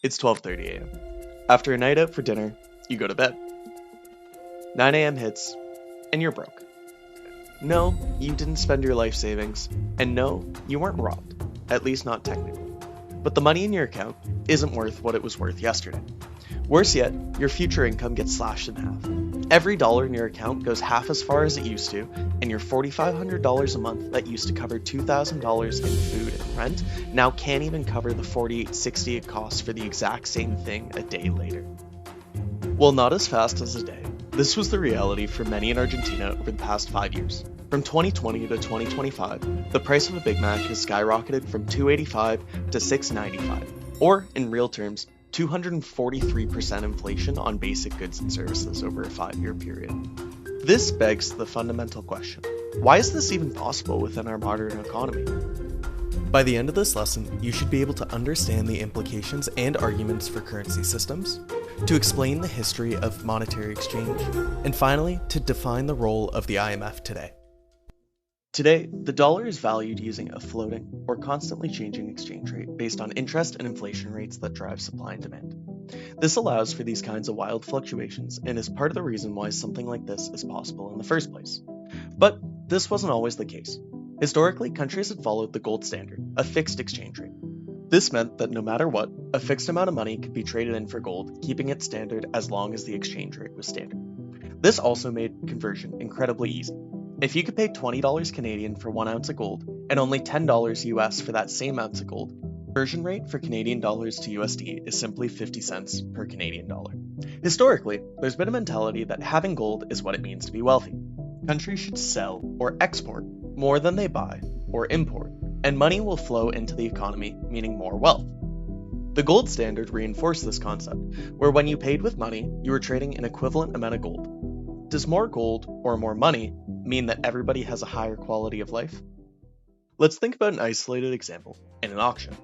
It's 12:30 a.m. After a night out for dinner, you go to bed. 9 a.m. hits, and you're broke. No, you didn't spend your life savings, and no, you weren't robbed, at least not technically. But the money in your account isn't worth what it was worth yesterday. Worse yet, your future income gets slashed in half. Every dollar in your account goes half as far as it used to, and your $4,500 a month that used to cover $2,000 in food and rent now can't even cover the $4,860 it costs for the exact same thing a day later. Well, not as fast as a day. This was the reality for many in Argentina over the past 5 years. From 2020 to 2025, the price of a Big Mac has skyrocketed from $2.85 to $6.95, or in real terms, 243% inflation on basic goods and services over a 5-year period. This begs the fundamental question: why is this even possible within our modern economy? By the end of this lesson, you should be able to understand the implications and arguments for currency systems, to explain the history of monetary exchange, and finally, to define the role of the IMF today. Today, the dollar is valued using a floating or constantly changing exchange rate based on interest and inflation rates that drive supply and demand. This allows for these kinds of wild fluctuations and is part of the reason why something like this is possible in the first place. But this wasn't always the case. Historically, countries had followed the gold standard, a fixed exchange rate. This meant that no matter what, a fixed amount of money could be traded in for gold, keeping it standard as long as the exchange rate was standard. This also made conversion incredibly easy. If you could pay $20 Canadian for 1 ounce of gold, and only $10 US for that same ounce of gold, the conversion rate for Canadian dollars to USD is simply 50 cents per Canadian dollar. Historically, there's been a mentality that having gold is what it means to be wealthy. Countries should sell or export more than they buy or import, and money will flow into the economy, meaning more wealth. The gold standard reinforced this concept, where when you paid with money, you were trading an equivalent amount of gold. Does more gold or more money mean that everybody has a higher quality of life? Let's think about an isolated example in an auction.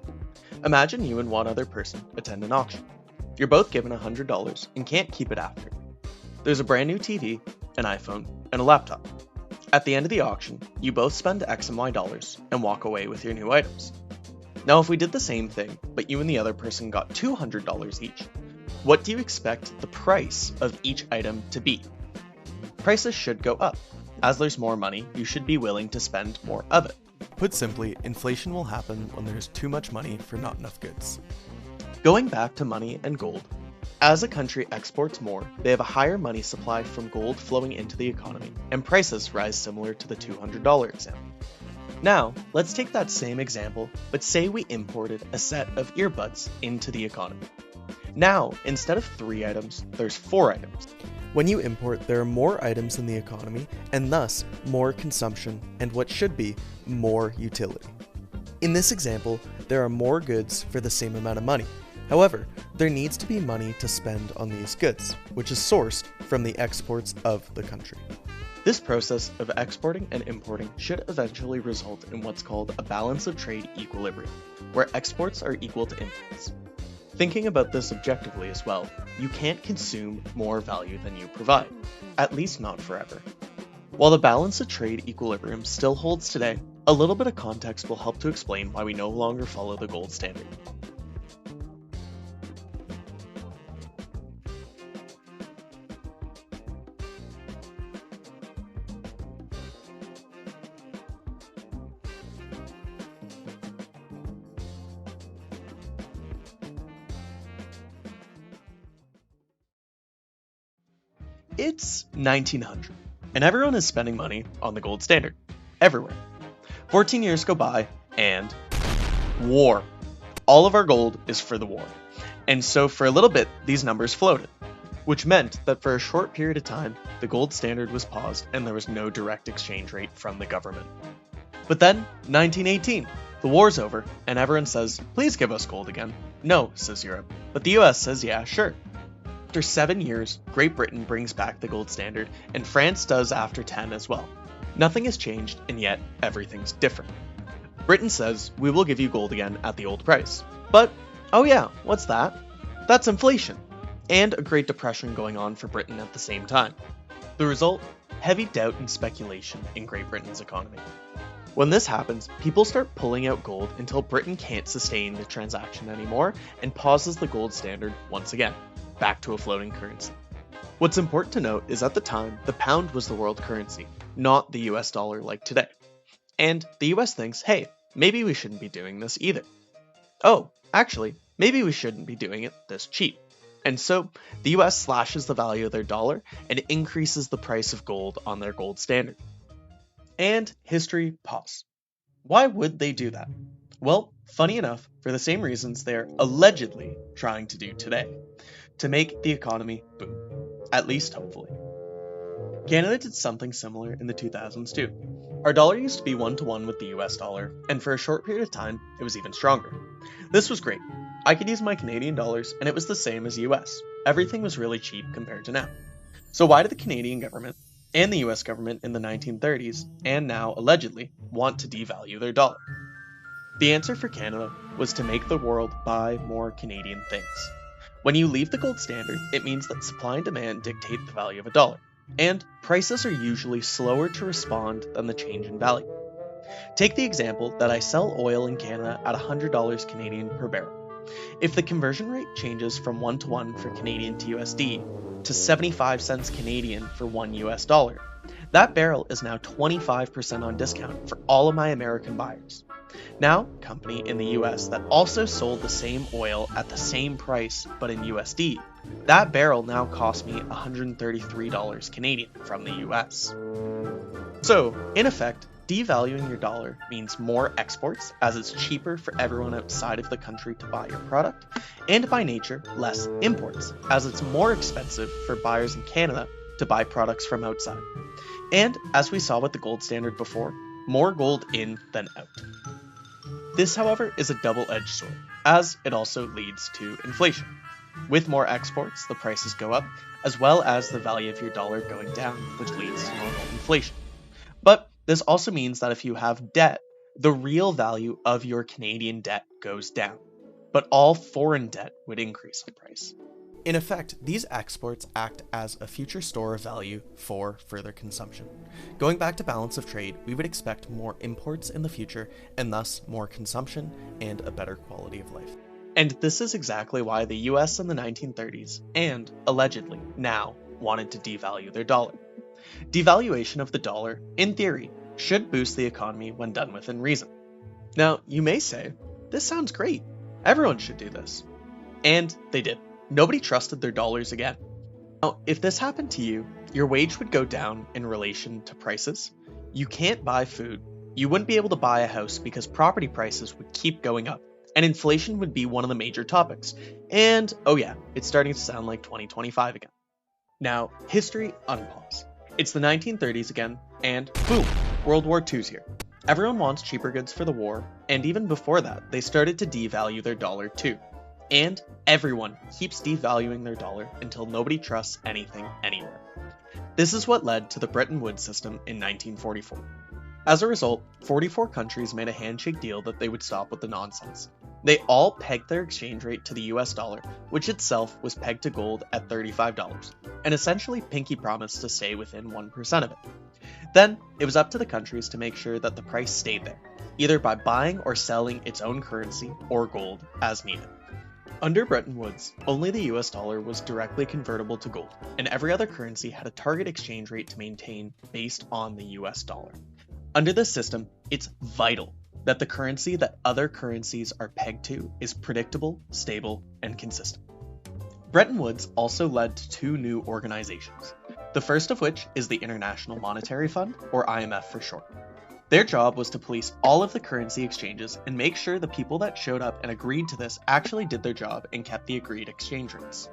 Imagine you and one other person attend an auction. You're both given $100 and can't keep it after. There's a brand new TV, an iPhone, and a laptop. At the end of the auction, you both spend X and Y dollars and walk away with your new items. Now, if we did the same thing, but you and the other person got $200 each, what do you expect the price of each item to be? Prices should go up. As there's more money, you should be willing to spend more of it. Put simply, inflation will happen when there's too much money for not enough goods. Going back to money and gold, as a country exports more, they have a higher money supply from gold flowing into the economy, and prices rise similar to the $200 example. Now, let's take that same example, but say we imported a set of earbuds into the economy. Now, instead of 3 items, there's 4 items. When you import, there are more items in the economy, and thus more consumption and what should be more utility. In this example, there are more goods for the same amount of money. However, there needs to be money to spend on these goods, which is sourced from the exports of the country. This process of exporting and importing should eventually result in what's called a balance of trade equilibrium, where exports are equal to imports. Thinking about this objectively as well, you can't consume more value than you provide, at least not forever. While the balance of trade equilibrium still holds today, a little bit of context will help to explain why we no longer follow the gold standard. It's 1900, and everyone is spending money on the gold standard, everywhere. 14 years go by, and war. All of our gold is for the war. And so for a little bit, these numbers floated, which meant that for a short period of time, the gold standard was paused and there was no direct exchange rate from the government. But then, 1918, the war's over, and everyone says, please give us gold again. No, says Europe, but the US says, yeah, sure. After 7 years, Great Britain brings back the gold standard, and France does after 10 as well. Nothing has changed, and yet everything's different. Britain says, we will give you gold again at the old price. But, oh yeah, what's that? That's inflation, and a Great Depression going on for Britain at the same time. The result? Heavy doubt and speculation in Great Britain's economy. When this happens, people start pulling out gold until Britain can't sustain the transaction anymore and pauses the gold standard once again, back to a floating currency. What's important to note is at the time, the pound was the world currency, not the US dollar like today. And the US thinks, hey, maybe we shouldn't be doing this either. Oh, actually, maybe we shouldn't be doing it this cheap. And so, the US slashes the value of their dollar and increases the price of gold on their gold standard. And history pause. Why would they do that? Well, funny enough, for the same reasons they're allegedly trying to do today. To make the economy boom. At least hopefully. Canada did something similar in the 2000s too. Our dollar used to be 1-to-1 with the US dollar, and for a short period of time, it was even stronger. This was great. I could use my Canadian dollars, and it was the same as US. Everything was really cheap compared to now. So why did the Canadian government and the US government in the 1930s, and now allegedly, want to devalue their dollar? The answer for Canada was to make the world buy more Canadian things. When you leave the gold standard, it means that supply and demand dictate the value of a dollar, and prices are usually slower to respond than the change in value. Take the example that I sell oil in Canada at $100 Canadian per barrel. If the conversion rate changes from 1-to-1 for Canadian to USD to 75 cents Canadian for $1 US, that barrel is now 25% on discount for all of my American buyers. Now, a company in the US that also sold the same oil at the same price but in USD, that barrel now costs me $133 Canadian from the US. So, in effect, devaluing your dollar means more exports, as it's cheaper for everyone outside of the country to buy your product, and by nature, less imports, as it's more expensive for buyers in Canada to buy products from outside. And, as we saw with the gold standard before, more gold in than out. This, however, is a double-edged sword, as it also leads to inflation. With more exports, the prices go up, as well as the value of your dollar going down, which leads to normal inflation. But this also means that if you have debt, the real value of your Canadian debt goes down, but all foreign debt would increase in price. In effect, these exports act as a future store of value for further consumption. Going back to balance of trade, we would expect more imports in the future, and thus more consumption and a better quality of life. And this is exactly why the US in the 1930s, and allegedly now, wanted to devalue their dollar. Devaluation of the dollar, in theory, should boost the economy when done within reason. Now, you may say, this sounds great. Everyone should do this. And they did. Nobody trusted their dollars again. Now, if this happened to you, your wage would go down in relation to prices. You can't buy food. You wouldn't be able to buy a house because property prices would keep going up, and inflation would be one of the major topics. And, oh yeah, it's starting to sound like 2025 again. Now, history unpause. It's the 1930s again, and boom, World War II's here. Everyone wants cheaper goods for the war, and even before that, they started to devalue their dollar too. And everyone keeps devaluing their dollar until nobody trusts anything anywhere. This is what led to the Bretton Woods system in 1944. As a result, 44 countries made a handshake deal that they would stop with the nonsense. They all pegged their exchange rate to the US dollar, which itself was pegged to gold at $35, and essentially pinky promised to stay within 1% of it. Then, it was up to the countries to make sure that the price stayed there, either by buying or selling its own currency or gold as needed. Under Bretton Woods, only the US dollar was directly convertible to gold, and every other currency had a target exchange rate to maintain based on the US dollar. Under this system, it's vital that the currency that other currencies are pegged to is predictable, stable, and consistent. Bretton Woods also led to two new organizations, the first of which is the International Monetary Fund, or IMF for short. Their job was to police all of the currency exchanges and make sure the people that showed up and agreed to this actually did their job and kept the agreed exchange rates.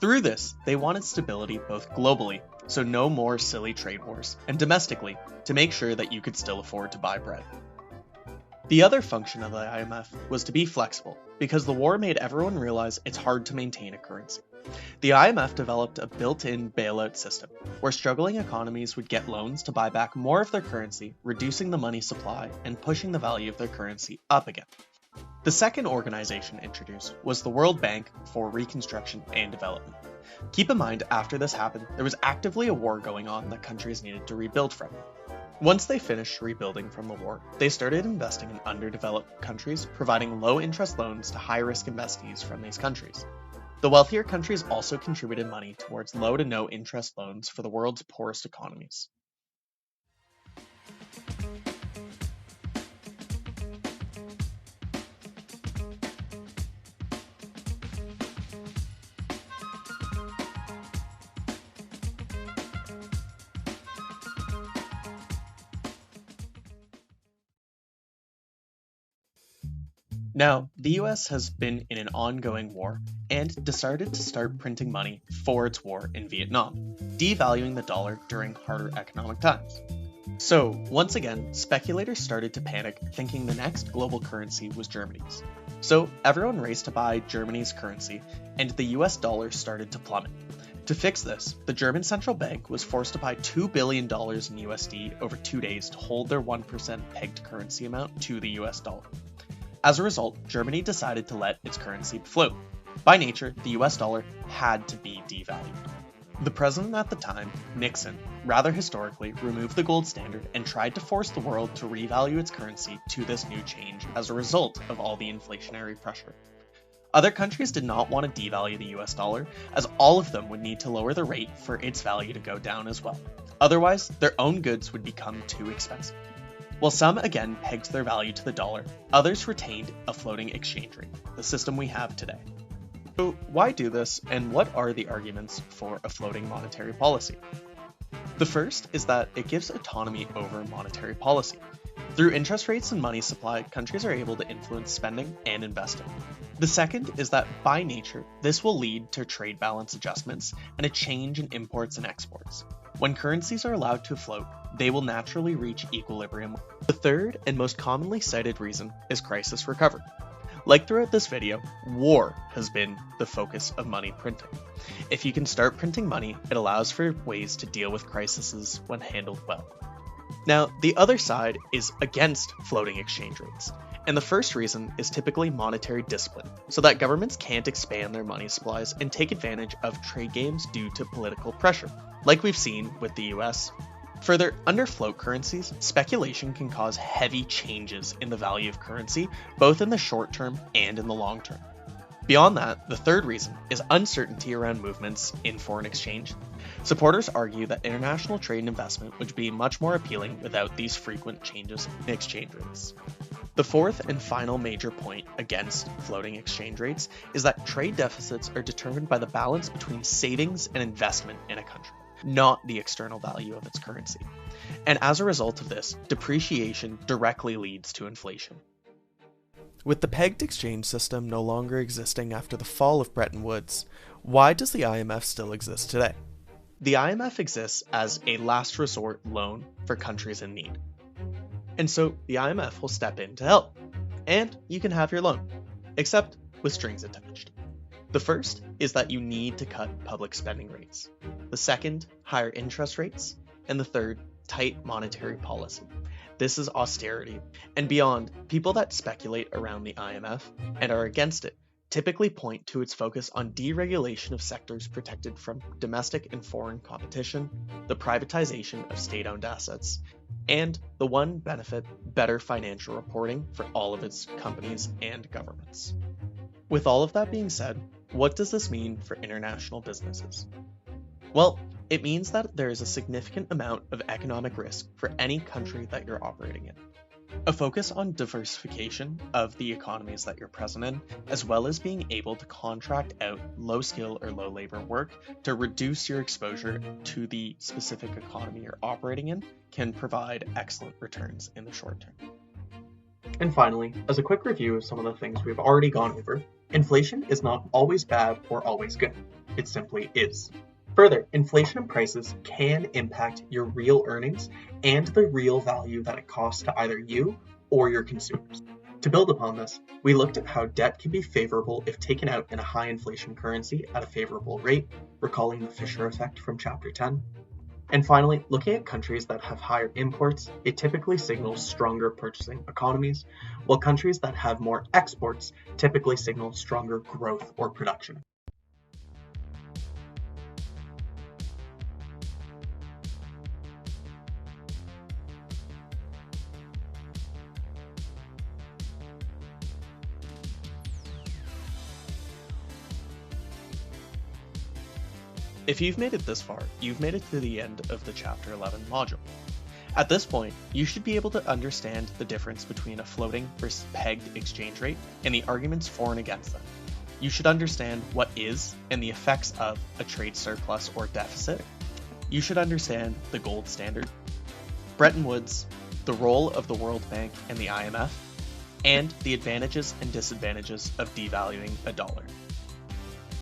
Through this, they wanted stability both globally, so no more silly trade wars, and domestically, to make sure that you could still afford to buy bread. The other function of the IMF was to be flexible, because the war made everyone realize it's hard to maintain a currency. The IMF developed a built-in bailout system, where struggling economies would get loans to buy back more of their currency, reducing the money supply and pushing the value of their currency up again. The second organization introduced was the World Bank for Reconstruction and Development. Keep in mind, after this happened, there was actively a war going on that countries needed to rebuild from. Once they finished rebuilding from the war, they started investing in underdeveloped countries, providing low-interest loans to high-risk investees from these countries. The wealthier countries also contributed money towards low to no interest loans for the world's poorest economies. Now, the US has been in an ongoing war and decided to start printing money for its war in Vietnam, devaluing the dollar during harder economic times. So, once again, speculators started to panic, thinking the next global currency was Germany's. So, everyone raced to buy Germany's currency, and the US dollar started to plummet. To fix this, the German central bank was forced to buy $2 billion in USD over 2 days to hold their 1% pegged currency amount to the US dollar. As a result, Germany decided to let its currency float. By nature, the US dollar had to be devalued. The president at the time, Nixon, rather historically removed the gold standard and tried to force the world to revalue its currency to this new change as a result of all the inflationary pressure. Other countries did not want to devalue the US dollar, as all of them would need to lower the rate for its value to go down as well. Otherwise, their own goods would become too expensive. While some again pegged their value to the dollar, others retained a floating exchange rate, the system we have today. So why do this, and what are the arguments for a floating monetary policy? The first is that it gives autonomy over monetary policy. Through interest rates and money supply, countries are able to influence spending and investing. The second is that by nature, this will lead to trade balance adjustments and a change in imports and exports. When currencies are allowed to float, they will naturally reach equilibrium. The third and most commonly cited reason is crisis recovery. Like throughout this video, war has been the focus of money printing. If you can start printing money, it allows for ways to deal with crises when handled well. Now, the other side is against floating exchange rates. And the first reason is typically monetary discipline, so that governments can't expand their money supplies and take advantage of trade games due to political pressure, like we've seen with the US. Further, under float currencies, speculation can cause heavy changes in the value of currency, both in the short term and in the long term. Beyond that, the third reason is uncertainty around movements in foreign exchange. Supporters argue that international trade and investment would be much more appealing without these frequent changes in exchange rates. The fourth and final major point against floating exchange rates is that trade deficits are determined by the balance between savings and investment in a country, not the external value of its currency. And as a result of this, depreciation directly leads to inflation. With the pegged exchange system no longer existing after the fall of Bretton Woods, why does the IMF still exist today? The IMF exists as a last resort loan for countries in need. And so the IMF will step in to help, and you can have your loan, except with strings attached. The first is that you need to cut public spending rates. The second, higher interest rates. And the third, tight monetary policy. This is austerity. And beyond, people that speculate around the IMF and are against it typically point to its focus on deregulation of sectors protected from domestic and foreign competition, the privatization of state-owned assets, and the one benefit, better financial reporting for all of its companies and governments. With all of that being said, what does this mean for international businesses? Well, it means that there is a significant amount of economic risk for any country that you're operating in. A focus on diversification of the economies that you're present in, as well as being able to contract out low skill or low labor work to reduce your exposure to the specific economy you're operating in, can provide excellent returns in the short term. And finally, as a quick review of some of the things we've already gone over, inflation is not always bad or always good. It simply is. Further, inflation and prices can impact your real earnings and the real value that it costs to either you or your consumers. To build upon this, we looked at how debt can be favorable if taken out in a high inflation currency at a favorable rate, recalling the Fisher effect from Chapter 10. And finally, looking at countries that have higher imports, it typically signals stronger purchasing economies, while countries that have more exports typically signal stronger growth or production. If you've made it this far, you've made it to the end of the Chapter 11 module. At this point, you should be able to understand the difference between a floating versus pegged exchange rate and the arguments for and against them. You should understand what is and the effects of a trade surplus or deficit. You should understand the gold standard, Bretton Woods, the role of the World Bank and the IMF, and the advantages and disadvantages of devaluing a dollar.